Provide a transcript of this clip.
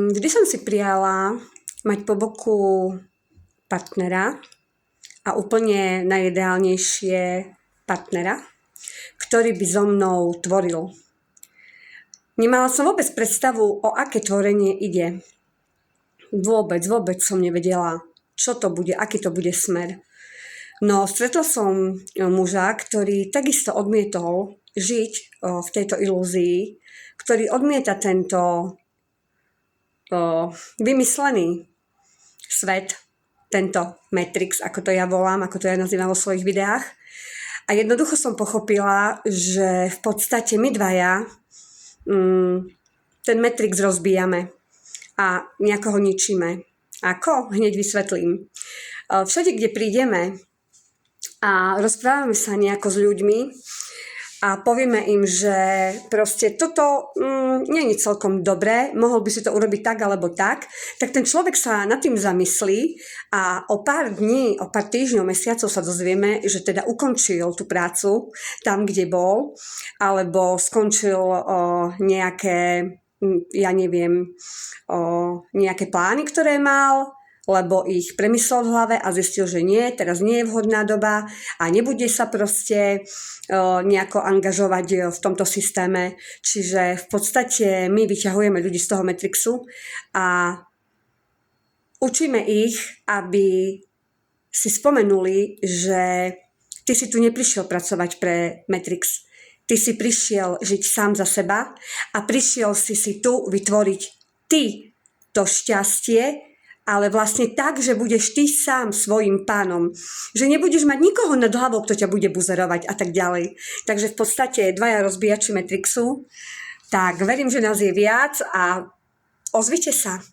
Vždy som si prijala mať po boku partnera a úplne najideálnejšie partnera, ktorý by so mnou tvoril. Nemala som vôbec predstavu, o aké tvorenie ide. Vôbec som nevedela, čo to bude, aký to bude smer. No stretol som muža, ktorý takisto odmietol žiť v tejto ilúzii, ktorý odmieta tento vymyslený svet, tento Matrix, ako to ja volám, ako to ja nazývam vo svojich videách. A jednoducho som pochopila, že v podstate my dvaja ten Matrix rozbíjame a nejako ho ničíme. Ako? Hneď vysvetlím. Všade, kde prídeme a rozprávame sa nejako s ľuďmi a povieme im, že proste toto nie je celkom dobré, mohol by si to urobiť tak alebo tak ten človek sa nad tým zamyslí a o pár dní, o pár týždňov, mesiacov sa dozvieme, že teda ukončil tú prácu tam, kde bol, alebo skončil nejaké, ja neviem, nejaké plány, ktoré mal, lebo ich premyslel v hlave a zistil, že nie, teraz nie je vhodná doba a nebude sa proste nejako angažovať v tomto systéme. Čiže v podstate my vyťahujeme ľudí z toho Matrixu a učíme ich, aby si spomenuli, že ty si tu neprišiel pracovať pre Matrix. Ty si prišiel žiť sám za seba a prišiel si tu vytvoriť ty to šťastie, ale vlastne tak, že budeš ty sám svojím pánom. Že nebudeš mať nikoho nad hlavou, kto ťa bude buzerovať a tak ďalej. Takže v podstate dvaja rozbíjači Matrixu. Tak verím, že nás je viac a ozvite sa.